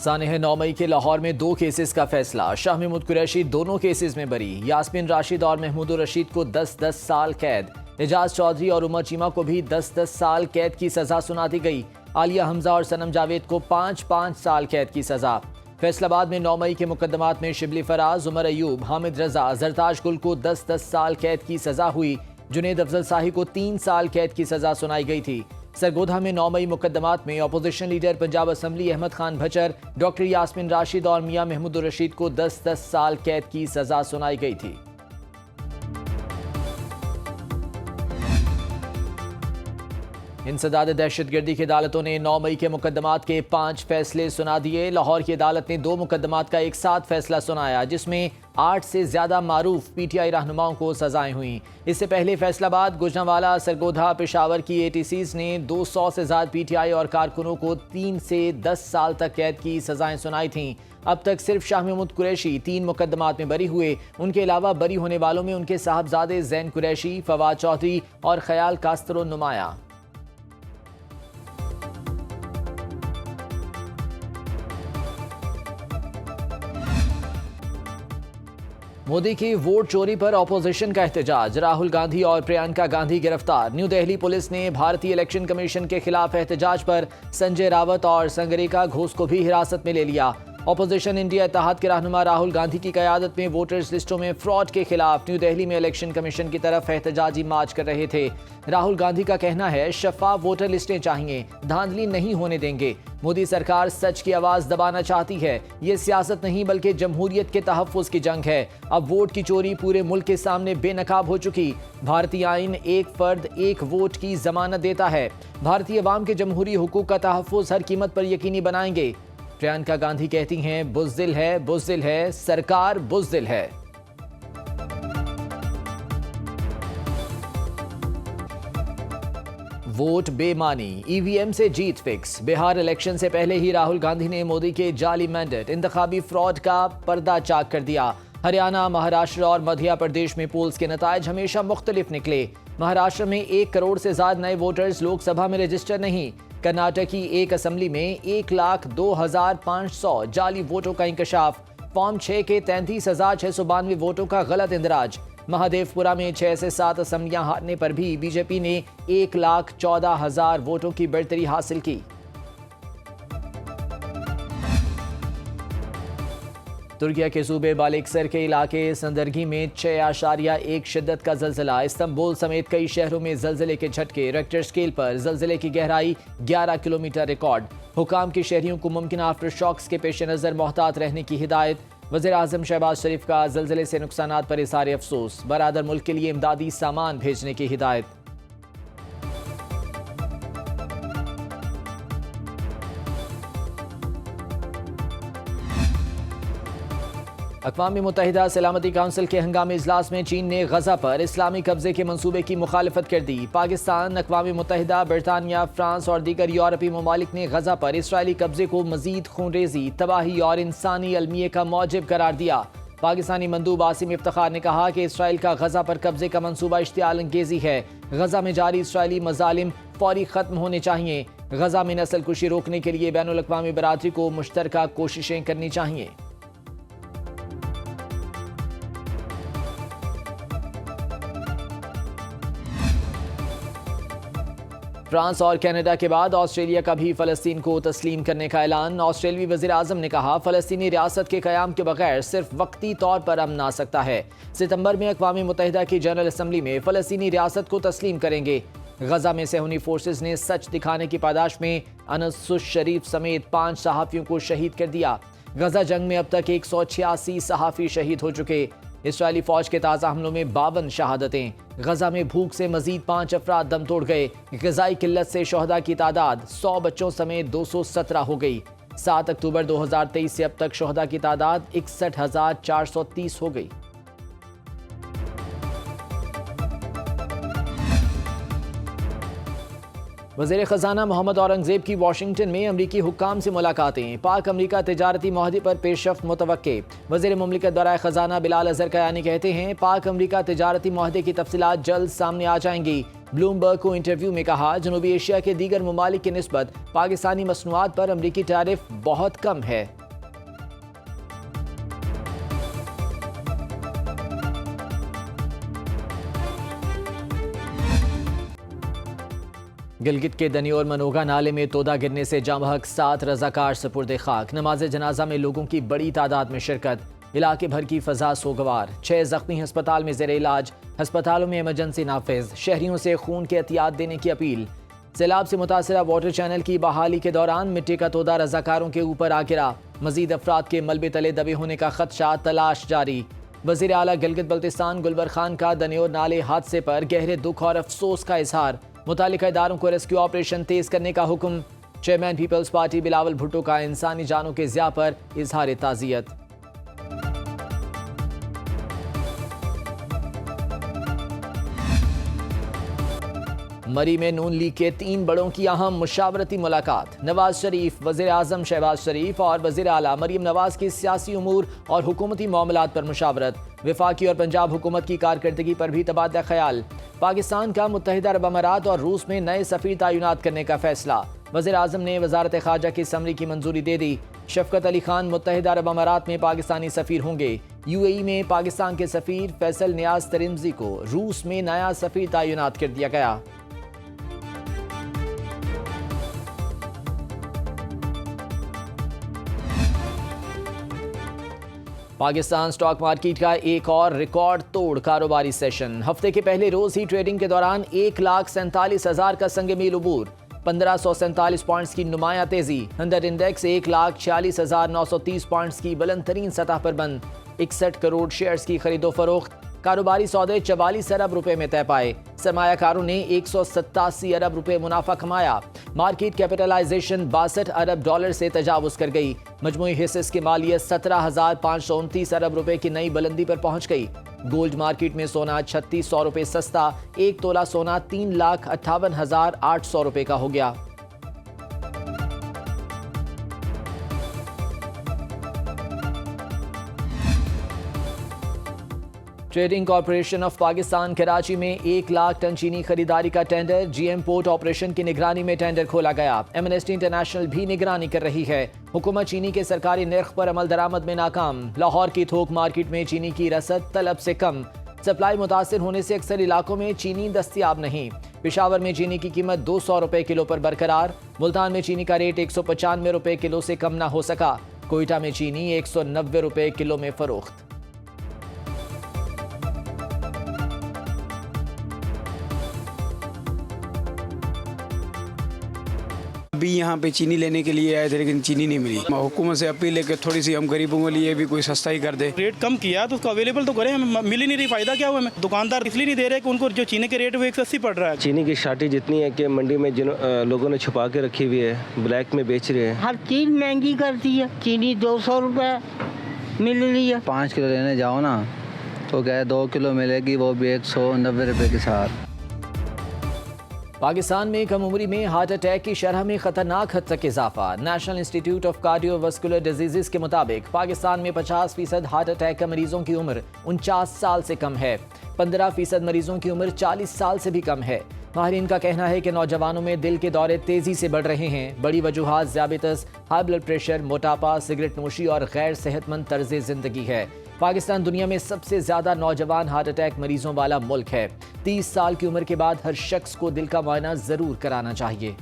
सानेह 9 मई के लाहौर में 2 केसेस का फैसला। शाह महमूद कुरैशी दोनों केसेस में बरी। यास्मीन राशिद और महमूद रशीद को 10-10 साल कैद। एजाज चौधरी और उमर चीमा को भी 10-10 साल कैद की सजा सुना दी गई। आलिया हमजा और सनम जावेद को 5-5 साल कैद की सजा। फैसलाबाद में 9 मई के मुकदमात में शिबली फराज, उमर अयूब, हामिद रजा, जरताज गुल को 10-10 साल कैद की सजा हुई। जुनेद अफजल शाही को 3 साल कैद की सजा सुनाई गई थी। सरगोधा में 9 मई मुकदमात में opposition leader Punjab assembly Ahmed Khan Bhachar, doctor Yasmin Rashid और मियां महमूद रशीद को 10-10 साल कैद की सजा सुनाई गई थी। इंसदाद दहशतगर्दी की अदालतों ने 9 मई के मुकदमात के 5 फैसले सुना दिए। लाहौर की अदालत ने 2 मुकदमात का एक साथ फैसला सुनाया, जिसमें 8 से ज्यादा मारूफ पीटीआई रहनुमाओं को सजाएं हुई। इससे पहले फैसलाबाद, गुजरांवाला, सरगोधा, पेशावर की एटीसीज ने 200 से ज्यादा पीटीआई और कारकुनों को 3 से 10 साल तक कैद की सजाएं सुनाई थीं। अब तक सिर्फ शाह महमूद कुरैशी 3 मुकदमात में बरी हुए। उनके अलावा बरी होने वालों में उनके साहबजादे जैन कुरैशी, फवाद चौधरी और ख्याल कास्तरो नुमाया। मोदी की वोट चोरी पर ऑपोजिशन का एहतजाज। राहुल गांधी और प्रियंका गांधी गिरफ्तार। न्यू दिल्ली पुलिस ने भारतीय इलेक्शन कमीशन के खिलाफ एहतजाज पर संजय रावत और संगरिका घोष को भी हिरासत में ले लिया। ऑपोजिशन इंडिया इत्तेहाद के रहनुमा राहुल गांधी की क़यादत में वोटर्स लिस्टों में फ्रॉड के खिलाफ न्यू दिल्ली में इलेक्शन कमीशन की तरफ एहतजाजी मार्च कर रहे थे। राहुल गांधी का कहना है, शफाफ वोटर लिस्टें चाहिए, धांधली नहीं होने देंगे। मोदी सरकार सच की आवाज दबाना चाहती है। ये सियासत नहीं बल्कि जमहूरियत के तहफ्फुज की जंग है। अब वोट की चोरी पूरे मुल्क के सामने बेनकाब हो चुकी। भारतीय आईन एक फर्द एक वोट की जमानत देता है। भारतीय अवाम के जमहूरी हुकूक का तहफ्फुज हर कीमत पर यकीनी बनाएंगे। प्रियंका गांधी कहती हैं, बुज़दिल है, सरकार बुज़दिल है। वोट बेमानी, ईवीएम से जीत फिक्स। बिहार इलेक्शन से पहले ही राहुल गांधी ने मोदी के जाली मैंडेट, इंतखाबी फ्रॉड का पर्दा चाक कर दिया। हरियाणा, महाराष्ट्र और मध्य प्रदेश में पोल्स के नताइज हमेशा मुख्तलिफ निकले। महाराष्ट्र में 1 करोड़ से ज्यादा नए वोटर्स लोकसभा में रजिस्टर नहीं। कर्नाटक की एक असेंबली में 1,02,500 जाली वोटों का इंकशाफ। फॉर्म 6 के 33,692 वोटों का गलत इंदराज। महादेवपुरा में 6 से 7 असेंबलियां हारने पर भी बीजेपी ने 1,14,000 वोटों की बढ़तरी हासिल की। तुर्किया के सूबे बालिकसर के इलाके संदरगी में 6.1 शिद्दत का जल्जला। इस्तांबुल समेत कई शहरों में जल्जले के झटके। रेक्टर स्केल पर जल्जले की गहराई 11 किलोमीटर रिकॉर्ड। हुकाम की शहरियों को मुमकिन आफ्टर शॉक्स के पेश नज़र मोहतात रहने की हिदायत। वज़ीर आज़म शहबाज शरीफ का जल्जले से नुकसानात पर इज़हार अफसोस। बरादर मुल्क के लिए इमदादी सामान भेजने की हिदायत। अक़वाम मुत्तहिदा सलामती काउंसिल के हंगामी इजलास में चीन ने गजा पर इस्लामी कब्जे के मंसूबे की मुखालफत कर दी। पाकिस्तान, अक़वाम मुत्तहिदा, बरतानिया, फ्रांस और दीगर यूरोपीय ममालिक ने गजा पर इसराइली कब्जे को मजीद खूनरेजी, तबाही और इंसानी अलमिये का मौजिब करार दिया। पाकिस्तानी मंदूब आसिम इफ्तिखार ने कहा कि इसराइल का गजा पर कब्जे का मंसूबा इश्तियाल अंगेजी है। गजा में जारी इसराइली मजालिम फौरी खत्म होने चाहिए। गजा में नस्ल कुशी रोकने के लिए बैनुल अक़वामी बरादरी को मुश्तरका कोशिशें करनी चाहिए। फ्रांस और कनाडा के बाद ऑस्ट्रेलिया का भी फ़लस्तीन को तस्लीम करने का ऐलान। ऑस्ट्रेलियाई वज़ीर आज़म ने कहा, फ़लस्तीनी रियासत के क़याम के बगैर सिर्फ वक्ती तौर पर अमन आ सकता है। सितंबर में अक़वाम मुत्तहिदा की जनरल असम्बली में फ़लस्तीनी रियासत को तस्लीम करेंगे। गजा में सेहूनी फोर्सेस ने सच दिखाने की पादाश में अनस शरीफ समेत 5 सहाफ़ियों को शहीद कर दिया। गजा जंग में अब तक 186 सहाफ़ी शहीद हो चुके। इसराइली फौज के ताज़ा हमलों में 52 शहादतें। गजा में भूख से मजीद 5 अफराद दम तोड़ गए। ग़िज़ाई किल्लत से शहदा की तादाद 100 बच्चों समेत 217 हो गई। 7 अक्टूबर 2023 से अब तक शहदा की तादाद 61,430 हो गई। वज़ीर ख़जाना मोहम्मद औरंगज़ेब की वाशिंगटन में अमरीकी हुक्काम से मुलाकातें। पाक अमरीका तिजारती माहदे पर पेशरफ्त मुतवक्के। वज़ीर मुमलिकत दौराए ख़जाना बिलाल अज़हर कयानी कहते हैं, पाक अमरीका तिजारती माहदे की तफसीलात जल्द सामने आ जाएंगी। ब्लूमबर्ग को इंटरव्यू में कहा, जनूबी एशिया के दीगर ममालिक की निस्बत पाकिस्तानी मसनूआत पर अमरीकी टैरिफ बहुत कम है। गिलगित के दनियोर मनोगा नाले में तोदा गिरने से जामहक 7 रजाकार सपुर्द खाक। नमाज जनाजा में लोगों की बड़ी तादाद में शिरकत। इलाके भर की फजा सोगवार। 6 जख्मी अस्पताल में ज़ेर इलाज। अस्पतालों में इमरजेंसी नाफिज। शहरियों से खून के एहतियात देने की अपील। सैलाब से मुतासरा वाटर चैनल की बहाली के दौरान मिट्टी का तोदा रजाकारों के ऊपर आ गिरा। मजीद अफराद के मलबे तले दबे होने का खदशा, तलाश जारी। वज़ीर आला गिलगित बल्तिस्तान गुलबर खान का दनियोर नाले हादसे पर गहरे दुख और अफसोस का इजहार। मुतालिका इदारों को रेस्क्यू ऑपरेशन तेज करने का हुक्म। चेयरमैन पीपल्स पार्टी बिलावल भुट्टो का इंसानी जानों के ज़िया पर इजहार ताज़ियत। मरी में नून लीग के 3 बड़ों की अहम मुशावरती मुलाकात। नवाज शरीफ, वज़ीर आज़म शहबाज शरीफ और वज़ीर आला मरीम नवाज की सियासी उमूर और हुकूमती मामलात पर मुशावरत। वफाकी और पंजाब हुकूमत की कारकर्दगी पर भी तबादला ख्याल। पाकिस्तान का मुत्तहिदा अरब अमारात और रूस में नए सफ़ीर तैनात करने का फैसला। वज़ीर आज़म ने वज़ारत ख़ारजा की समरी की मंजूरी दे दी। शफ़क़त अली खान मुत्तहिदा अरब अमारात में पाकिस्तानी सफ़ीर होंगे। UAE में पाकिस्तान के सफ़ीर फैसल नियाज तरिमज़ी को रूस में नया सफ़ीर तैनात कर दिया गया। पाकिस्तान स्टॉक मार्केट का एक और रिकॉर्ड तोड़ कारोबारी सेशन। हफ्ते के पहले रोज ही ट्रेडिंग के दौरान 1,47,000 का संग मील उबूर। 1547 पॉइंट्स की नुमाया तेजी। अंडर इंडेक्स 1,46,930 पॉइंट्स की बुलंद तरीन सतह पर बंद। 61 करोड़ शेयर्स की खरीदो फरोख्त। कारोबारी सौदे 44 अरब रुपए में तय पाए। सरमायाकारों ने 187 अरब रुपए मुनाफा कमाया। मार्केट कैपिटलाइजेशन 62 अरब डॉलर से तजावुज कर गई। मजमूई हिस्सेस की मालियत 17,529 अरब रुपए की नई बुलंदी पर पहुंच गई। गोल्ड मार्केट में सोना 3600 रुपए सस्ता। 1 तोला सोना 3,58,800 रुपए का हो गया। Trading corporation of Pakistan Karachi में 1 लाख टन चीनी खरीदारी का टेंडर। GM पोर्ट ऑपरेशन की निगरानी में टेंडर खोला गया। एमनेस्टी इंटरनेशनल भी निगरानी कर रही है। हुकूमत चीनी के सरकारी निर्ख पर अमल दरामद में नाकाम। लाहौर की थोक मार्केट में चीनी की रसद तलब से कम। सप्लाई मुतासिर होने से अक्सर इलाकों में चीनी दस्तियाब नहीं। पेशावर में चीनी की कीमत 200 रुपए किलो पर बरकरार। मुल्तान में चीनी का रेट 195 रुपए किलो से कम न हो सका। कोयटा में चीनी 190 रुपए किलो में फरोख्त। अभी यहाँ पे चीनी लेने के लिए आए थे लेकिन चीनी नहीं मिली। हुकूमत से अपील है कि थोड़ी सी हम गरीबों के लिए भी कोई सस्ता ही कर दे। रेट कम किया तो उसको अवेलेबल तो करें, हमें मिल ही नहीं रही। फायदा क्या हुआ हमें? दुकानदार इसलिए नहीं दे रहे कि उनको जो चीनी के रेट वो 180 पड़ रहा है। चीनी की शार्टेज इतनी है कि मंडी में जिन लोगों ने छुपा के रखी हुई है, ब्लैक में बेच रहे हैं। हर चीज महंगी कर दी है। चीनी 200 रुपए मिल रही है। 5 किलो लेने जाओ ना तो क्या 2 किलो मिलेगी, वो भी 190 रुपए के साथ। पाकिस्तान में कम उम्री में हार्ट अटैक की शरह में खतरनाक हद तक इजाफा। National institute of cardiovascular diseases के मुताबिक पाकिस्तान में 50% हार्ट अटैक का मरीजों की उम्र 49 साल से कम है। 15% मरीजों की उम्र 40 साल से भी कम है। माहिरीन का कहना है कि नौजवानों में दिल के दौरे तेजी से बढ़ रहे हैं। बड़ी वजूहात ज़ियाबतस, हाई ब्लड प्रेशर, मोटापा, सिगरेट नोशी और गैर सेहतमंद तर्ज जिंदगी है। पाकिस्तान दुनिया में सबसे ज्यादा नौजवान हार्ट अटैक मरीजों वाला मुल्क है। 30 साल की उम्र के बाद हर शख्स को दिल का मुआयना जरूर कराना चाहिए।